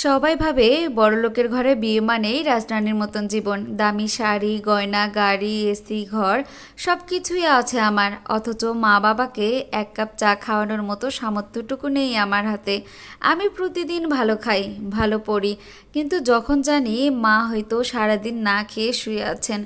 সবাই ভাবে বড়লোকের ঘরে বিয়ে মানেই রাজরানীর মতন জীবন, দামি শাড়ি গয়না গাড়ি এসি ঘর সব কিছুই আছে আমার, অথচ মা বাবাকে এক কাপ চা খাওয়ানোর মতো সামর্থ্যটুকু নেই আমার হাতে। আমি প্রতিদিন ভালো খাই, ভালো পড়ি, কিন্তু যখন জানি মা হয়তো সারাদিন না খেয়ে শুয়ে আছেন,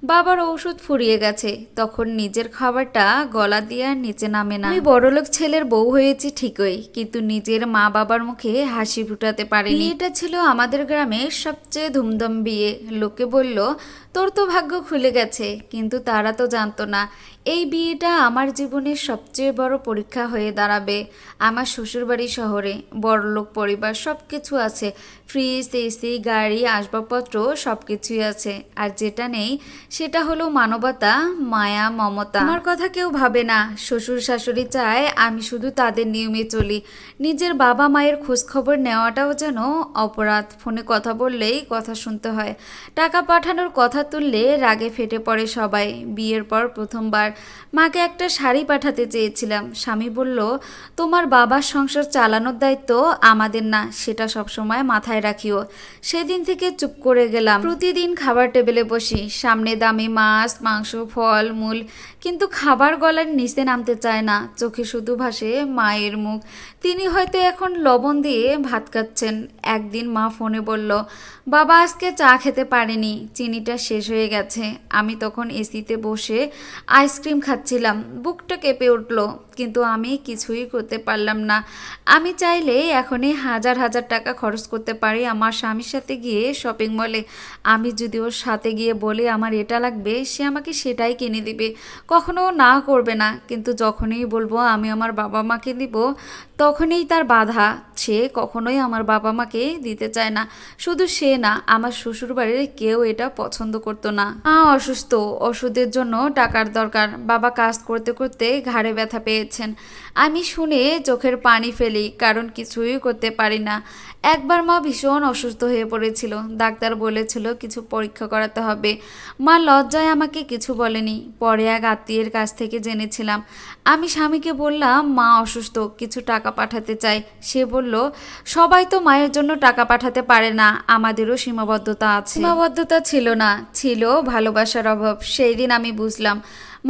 বাবার ঔষধ ফুরিয়ে গেছে, তখন নিজের খাবারটা গলা দিয়ে আর নিচে নামে না। আমি বড়লোক ছেলের বউ হয়েছি ঠিকই, কিন্তু নিজের মা বাবার মুখে হাসি ফুটাতে পারিনি। বিয়েটা ছিল আমাদের গ্রামের সবচেয়ে ধুমধাম বিয়ে। লোকে বলল তোর তো ভাগ্য খুলে গেছে, কিন্তু তারা তো জানতো না এই বিয়েটা আমার জীবনের সবচেয়ে বড় পরীক্ষা হয়ে দাঁড়াবে। আমার শ্বশুরবাড়ি শহরে, বড়লোক পরিবার, সব কিছু আছে, ফ্রিজ এসি গাড়ি আসবাবপত্র সব কিছুই আছে, আর যেটা নেই সেটা হলো মানবতা, মায়া, মমতা। আমার কথা কেউ ভাবে না, শ্বশুর শাশুড়ি চায় আমি শুধু তাদের নিয়মে চলি। নিজের বাবা মায়ের খোঁজখবর নেওয়াটাও যেন অপরাধ। ফোনে কথা বললেই কথা শুনতে হয়, টাকা পাঠানোর কথা তুললে রাগে ফেটে পড়ে সবাই। বিয়ের পর প্রথমবার মাকে একটা শাড়ি পাঠাতে চেয়েছিলাম, স্বামী বলল তোমার বাবার সংসার চালানোর দায়িত্ব আমাদের না, সেটা সবসময় মাথায় রাখিও। সেদিন থেকে চুপ করে গেলাম। প্রতিদিন খাবার টেবিলে বসি, সামনে দামি মাছ মাংস ফল মূল, কিন্তু খাবার গলার নিচে নামতে চায় না, চোখে শুধু ভাসে মায়ের মুখ। তিনি হয়তো এখন লবণ দিয়ে ভাত খাচ্ছেন। একদিন মা ফোনে বলল বাবা আজকে চা খেতে পারেনি, চিনিটা শেষ হয়ে গেছে। আমি তখন এসিতে বসে আইসক্রিম খাচ্ছিলাম, বুকটা কেঁপে উঠল, কিন্তু আমি কিছুই করতে পারলাম না। আমি চাইলে এখনই হাজার হাজার টাকা খরচ করতে পারি আমার স্বামীর সাথে গিয়ে শপিং মলে। আমি যদি ওর সাথে গিয়ে বলি আমার এটা লাগবে, সে আমাকে সেটাই কিনে দিবে, কখনো না করবে না। কিন্তু যখনই বলবো আমি আমার বাবা মাকে দিব, তখনই তার বাধা। সে কখনোই আমার বাবা মাকে দিতে চায় না। শুধু সে না, আমার শ্বশুরবাড়ির কেউ এটা পছন্দ করতো না। অসুস্থ, ওষুধের জন্য টাকার দরকার, বাবা কাজ করতে করতে ঘাড়ে ব্যথা পেয়েছেন। আমি শুনে চোখের পানি ফেলি, কারণ কিছুই করতে পারি না। একবার মা ভীষণ অসুস্থ হয়ে পড়েছিল, ডাক্তার বলেছিল কিছু পরীক্ষা করাতে হবে। মা লজ্জায় আমাকে কিছু বলেনি, পরে এক আত্মীয়ের কাছ থেকে জেনেছিলাম। আমি স্বামীকে বললাম মা অসুস্থ, কিছু টাকা পাঠাতে চাই। সে বলল সবাই তো মায়ের জন্য টাকা পাঠাতে পারে না, আমাদেরও সীমাবদ্ধতা আছে। সীমাবদ্ধতা ছিল না, ছিল ভালোবাসার অভাব। সেই দিন আমি বুঝলাম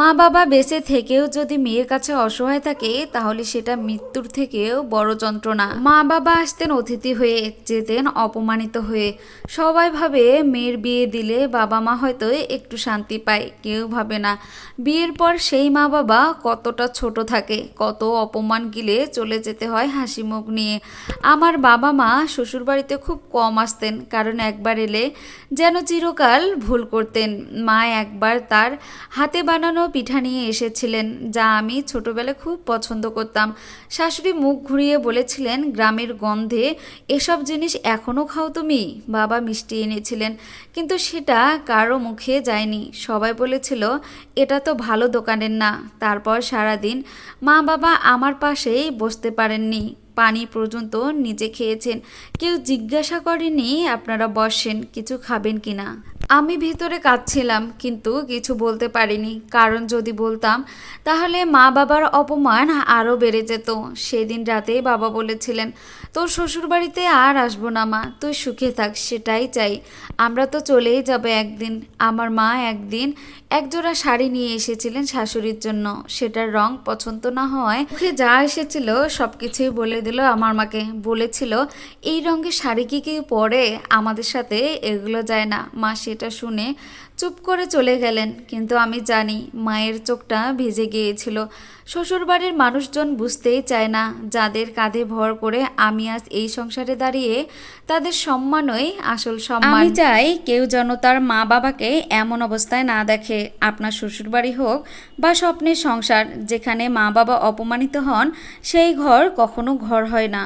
মা বাবা বেঁচে থেকেও যদি মেয়ের কাছে অসহায় থাকে, তাহলে সেটা মৃত্যুর থেকেও বড় যন্ত্রণা। মা বাবা আসতেন অতিথি হয়ে, যেতেন অপমানিত হয়ে। সবাই ভাবে মেয়ের বিয়ে দিলে বাবা মা হয়তো একটু শান্তি পায়, কেউ ভাবে না বিয়ের পর সেই মা বাবা কতটা ছোট থাকে, কত অপমান গিলে চলে যেতে হয় হাসি মুখ নিয়ে। আমার বাবা মা শ্বশুরবাড়িতে খুব কম আসতেন, কারণ একবার এলে যেন চিরকাল ভুল করতেন। মা একবার তার হাতে বানানো পিঠা নিয়ে এসেছিলেন, যা আমি ছোটবেলায় খুব পছন্দ করতাম। শাশুড়ি মুখ ঘুরিয়ে বলেছিলেন গ্রামের গন্ধে এসব জিনিস এখনও খাও তুমি। বাবা মিষ্টি এনেছিলেন, কিন্তু সেটা কারো মুখে যায়নি। সবাই বলেছিল এটা তো ভালো দোকানের না। তারপর সারাদিন মা বাবা আমার পাশেই বসতে পারেননি, পানি পর্যন্ত নিজে খেয়েছেন। কেউ জিজ্ঞাসা করেনি আপনারা বসেন, কিছু খাবেন কিনা। আমি ভিতরে কাঁদছিলাম, কিন্তু কিছু বলতে পারিনি, কারণ যদি বলতাম তাহলে মা বাবার অপমান আরও বেড়ে যেত। সেদিন রাতে বাবা বলেছিলেন তোর শ্বশুরবাড়িতে আর আসবো না মা, তুই সুখে থাক, সেটাই চাই। আমরা তো চলেই যাব একদিন। আমার মা একদিন একজোড়া শাড়ি নিয়ে এসেছিলেন শাশুড়ির জন্য, সেটার রং পছন্দ না হওয়ায় মুখে যা এসেছিল সব কিছুই বলে দিল আমার মাকে। বলেছিল এই রঙের শাড়ি কি কেউ পরে, আমাদের সাথে এগুলো যায় না। মা সেটা শুনে চুপ করে চলে গেলেন, কিন্তু আমি জানি মায়ের চোখটা ভিজে গিয়েছিল। শ্বশুরবাড়ির মানুষজন বুঝতেই চায় না, যাদের কাঁধে ভর করে আমি আজ এই সংসারে দাঁড়িয়ে, তাদের সম্মানই আসল সম্মান। আমি চাই কেউ যেন তার মা বাবাকে এমন অবস্থায় না দেখে। আপনার শ্বশুরবাড়ি হোক বা স্বপ্নের সংসার, যেখানে মা বাবা অপমানিত হন, সেই ঘর কখনো ঘর হয় না।